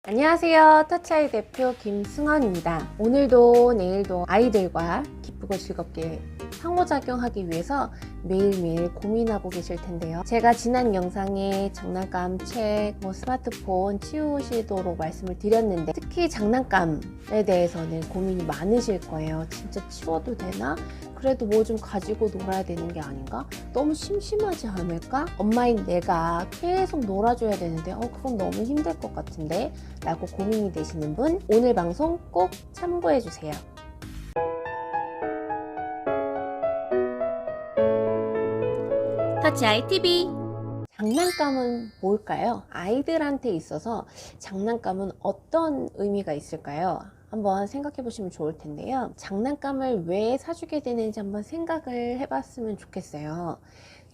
안녕하세요. 터치아이 대표 김승원입니다. 오늘도 내일도 아이들과 기쁘고 즐겁게 상호작용하기 위해서 매일매일 고민하고 계실 텐데요. 제가 지난 영상에 장난감, 책, 스마트폰 치우시도록 말씀을 드렸는데 특히 장난감에 대해서는 고민이 많으실 거예요. 진짜 치워도 되나? 그래도 뭐 좀 가지고 놀아야 되는 게 아닌가? 너무 심심하지 않을까? 엄마인 내가 계속 놀아줘야 되는데 그건 너무 힘들 것 같은데? 라고 고민이 되시는 분 오늘 방송 꼭 참고해 주세요. 터치아이 TV. 장난감은 뭘까요? 아이들한테 있어서 장난감은 어떤 의미가 있을까요? 한번 생각해 보시면 좋을 텐데요. 장난감을 왜 사주게 되는지 한번 생각을 해봤으면 좋겠어요.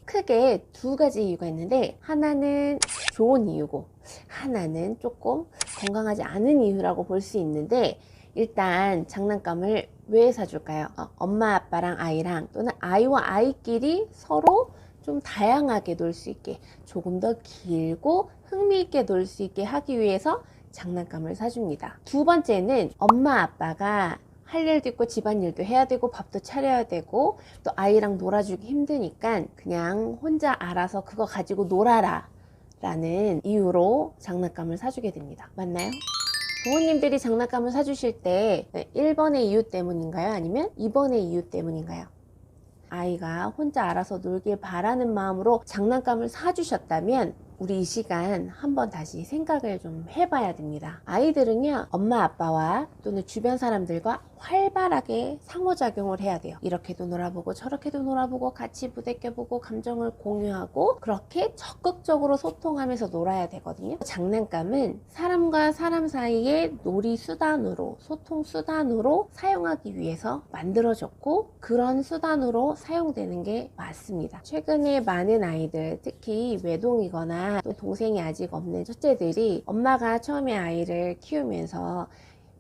크게 두 가지 이유가 있는데 하나는 좋은 이유고 하나는 조금 건강하지 않은 이유라고 볼 수 있는데, 일단 장난감을 왜 사줄까요? 엄마 아빠랑 아이랑 또는 아이와 아이끼리 서로 좀 다양하게 놀 수 있게, 조금 더 길고 흥미있게 놀 수 있게 하기 위해서 장난감을 사줍니다. 두 번째는 엄마 아빠가 할 일도 있고 집안일도 해야 되고 밥도 차려야 되고 또 아이랑 놀아주기 힘드니까 그냥 혼자 알아서 그거 가지고 놀아라 라는 이유로 장난감을 사주게 됩니다. 맞나요? 부모님들이 장난감을 사주실 때 1번의 이유 때문인가요? 아니면 2번의 이유 때문인가요? 아이가 혼자 알아서 놀길 바라는 마음으로 장난감을 사주셨다면 우리 이 시간 한번 다시 생각을 좀 해봐야 됩니다. 아이들은요, 엄마 아빠와 또는 주변 사람들과 활발하게 상호작용을 해야 돼요. 이렇게도 놀아보고 저렇게도 놀아보고 같이 부대껴보고 감정을 공유하고 그렇게 적극적으로 소통하면서 놀아야 되거든요. 장난감은 사람과 사람 사이의 놀이 수단으로, 소통 수단으로 사용하기 위해서 만들어졌고 그런 수단으로 사용되는 게 맞습니다. 최근에 많은 아이들, 특히 외동이거나 또 동생이 아직 없는 첫째들이 엄마가 처음에 아이를 키우면서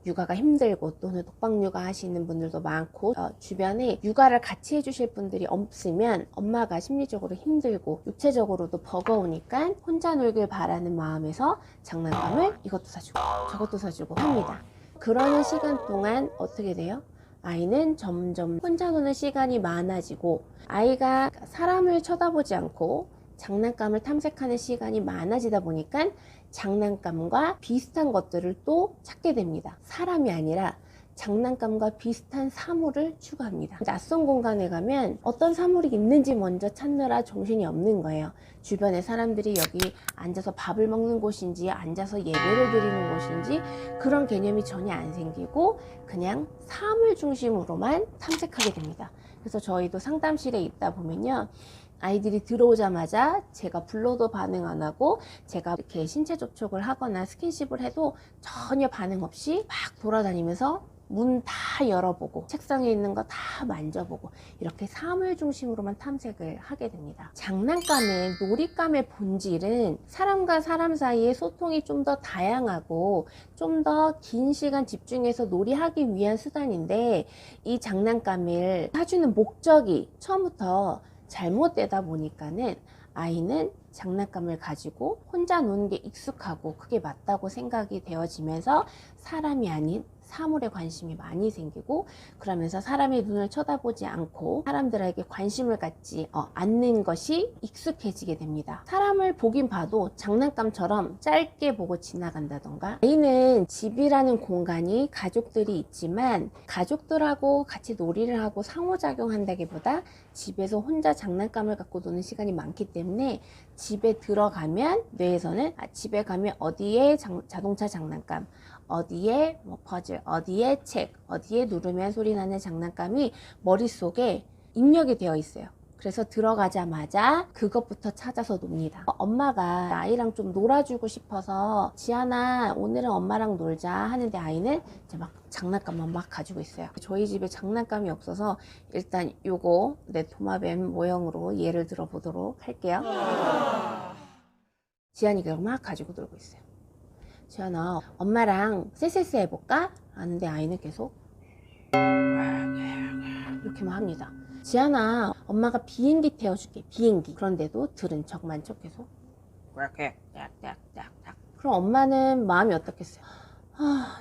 육아가 힘들고 또는 독박 육아 하시는 분들도 많고 주변에 육아를 같이 해주실 분들이 없으면 엄마가 심리적으로 힘들고 육체적으로도 버거우니까 혼자 놀길 바라는 마음에서 장난감을 이것도 사주고 저것도 사주고 합니다. 그러는 시간 동안 어떻게 돼요? 아이는 점점 혼자 노는 시간이 많아지고 아이가 사람을 쳐다보지 않고 장난감을 탐색하는 시간이 많아지다 보니까 장난감과 비슷한 것들을 또 찾게 됩니다. 사람이 아니라 장난감과 비슷한 사물을 추구합니다. 낯선 공간에 가면 어떤 사물이 있는지 먼저 찾느라 정신이 없는 거예요. 주변에 사람들이 여기 앉아서 밥을 먹는 곳인지 앉아서 예배를 드리는 곳인지 그런 개념이 전혀 안 생기고 그냥 사물 중심으로만 탐색하게 됩니다. 그래서 저희도 상담실에 있다 보면요, 아이들이 들어오자마자 제가 불러도 반응 안 하고 제가 이렇게 신체 접촉을 하거나 스킨십을 해도 전혀 반응 없이 막 돌아다니면서 문 다 열어보고 책상에 있는 거 다 만져보고 이렇게 사물 중심으로만 탐색을 하게 됩니다. 장난감의 놀잇감의 본질은 사람과 사람 사이의 소통이 좀 더 다양하고 좀 더 긴 시간 집중해서 놀이하기 위한 수단인데, 이 장난감을 사주는 목적이 처음부터 잘못되다 보니까는 아이는 장난감을 가지고 혼자 노는 게 익숙하고 그게 맞다고 생각이 되어지면서 사람이 아닌 사물에 관심이 많이 생기고, 그러면서 사람의 눈을 쳐다보지 않고 사람들에게 관심을 갖지 않는 것이 익숙해지게 됩니다. 사람을 보긴 봐도 장난감처럼 짧게 보고 지나간다던가, 아이는 집이라는 공간이 가족들이 있지만 가족들하고 같이 놀이를 하고 상호작용한다기보다 집에서 혼자 장난감을 갖고 노는 시간이 많기 때문에 집에 들어가면 뇌에서는 집에 가면 어디에 자동차 장난감, 어디에 퍼즐, 어디에 책, 어디에 누르면 소리 나는 장난감이 머릿속에 입력이 되어 있어요. 그래서 들어가자마자 그것부터 찾아서 놉니다. 엄마가 아이랑 좀 놀아주고 싶어서 지안아 오늘은 엄마랑 놀자 하는데 아이는 이제 막 장난감만 막 가지고 있어요. 저희 집에 장난감이 없어서 일단 요거 내 도마뱀 모형으로 예를 들어 보도록 할게요. 지안이가 막 가지고 놀고 있어요. 지안아 엄마랑 쎄쎄쎄 해볼까? 하는데 아이는 계속 이렇게만 합니다. 지안아 엄마가 비행기 태워줄게, 비행기. 그런데도 들은 척만 척 계속 그렇게 딱딱딱딱 그럼 엄마는 마음이 어떻겠어요?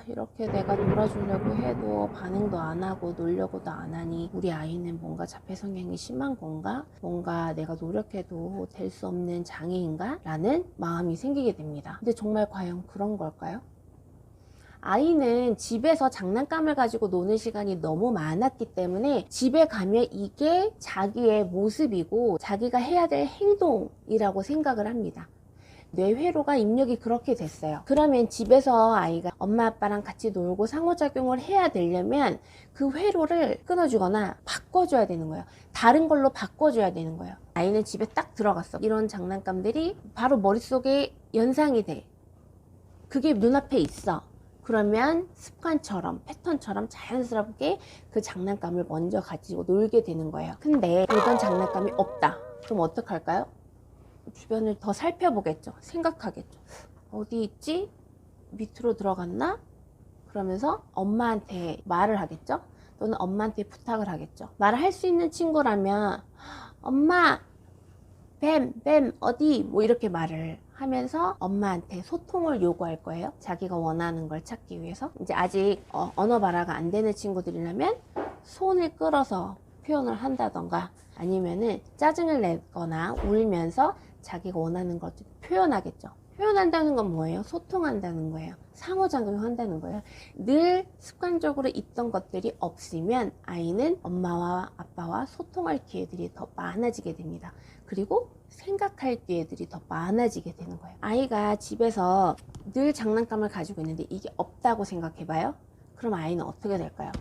이렇게 내가 놀아주려고 해도 반응도 안 하고 놀려고도 안 하니 우리 아이는 뭔가 자폐 성향이 심한 건가? 뭔가 내가 노력해도 될 수 없는 장애인가? 라는 마음이 생기게 됩니다. 근데 정말 과연 그런 걸까요? 아이는 집에서 장난감을 가지고 노는 시간이 너무 많았기 때문에 집에 가면 이게 자기의 모습이고 자기가 해야 될 행동이라고 생각을 합니다. 뇌회로가 입력이 그렇게 됐어요. 그러면 집에서 아이가 엄마 아빠랑 같이 놀고 상호작용을 해야 되려면 그 회로를 끊어주거나 바꿔줘야 되는 거예요. 다른 걸로 바꿔줘야 되는 거예요. 아이는 집에 딱 들어갔어. 이런 장난감들이 바로 머릿속에 연상이 돼. 그게 눈앞에 있어. 그러면 습관처럼 패턴처럼 자연스럽게 그 장난감을 먼저 가지고 놀게 되는 거예요. 근데 그런 장난감이 없다. 그럼 어떡할까요? 주변을 더 살펴보겠죠. 생각하겠죠. 어디 있지? 밑으로 들어갔나? 그러면서 엄마한테 말을 하겠죠. 또는 엄마한테 부탁을 하겠죠. 말을 할 수 있는 친구라면 엄마 뱀 어디? 뭐 이렇게 말을 하면서 엄마한테 소통을 요구할 거예요. 자기가 원하는 걸 찾기 위해서. 이제 아직 언어 발화가 안 되는 친구들이라면 손을 끌어서 표현을 한다던가 아니면은 짜증을 내거나 울면서 자기가 원하는 것을 표현하겠죠. 표현한다는 건 뭐예요? 소통한다는 거예요. 상호작용한다는 거예요. 늘 습관적으로 있던 것들이 없으면 아이는 엄마와 아빠와 소통할 기회들이 더 많아지게 됩니다. 그리고 생각할 기회들이 더 많아지게 되는 거예요. 아이가 집에서 늘 장난감을 가지고 있는데 이게 없다고 생각해봐요. 그럼 아이는 어떻게 될까요?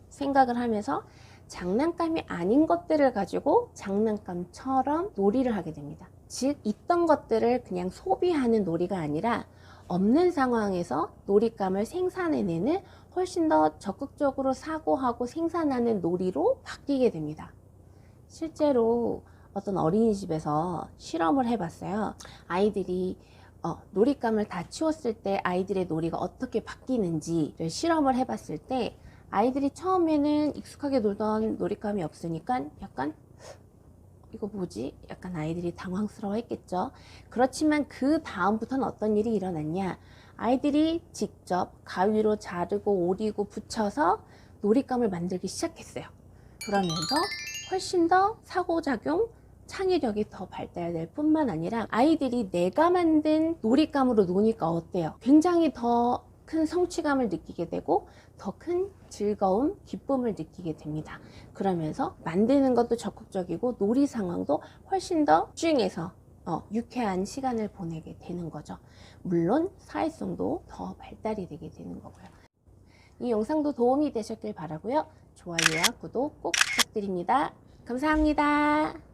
생각을 하면서 장난감이 아닌 것들을 가지고 장난감처럼 놀이를 하게 됩니다. 즉 있던 것들을 그냥 소비하는 놀이가 아니라 없는 상황에서 놀잇감을 생산해내는 훨씬 더 적극적으로 사고하고 생산하는 놀이로 바뀌게 됩니다. 실제로 어떤 어린이집에서 실험을 해봤어요. 아이들이 놀잇감을 다 치웠을 때 아이들의 놀이가 어떻게 바뀌는지를 실험을 해봤을 때 아이들이 처음에는 익숙하게 놀던 놀잇감이 없으니까 약간 이거 뭐지? 약간 아이들이 당황스러워 했겠죠. 그렇지만 그 다음부터는 어떤 일이 일어났냐? 아이들이 직접 가위로 자르고 오리고 붙여서 놀잇감을 만들기 시작했어요. 그러면서 훨씬 더 사고작용, 창의력이 더 발달될 뿐만 아니라 아이들이 내가 만든 놀잇감으로 노니까 어때요? 굉장히 더 큰 성취감을 느끼게 되고 더 큰 즐거움, 기쁨을 느끼게 됩니다. 그러면서 만드는 것도 적극적이고 놀이 상황도 훨씬 더 집중해서 유쾌한 시간을 보내게 되는 거죠. 물론 사회성도 더 발달이 되게 되는 거고요. 이 영상도 도움이 되셨길 바라고요. 좋아요와 구독 꼭 부탁드립니다. 감사합니다.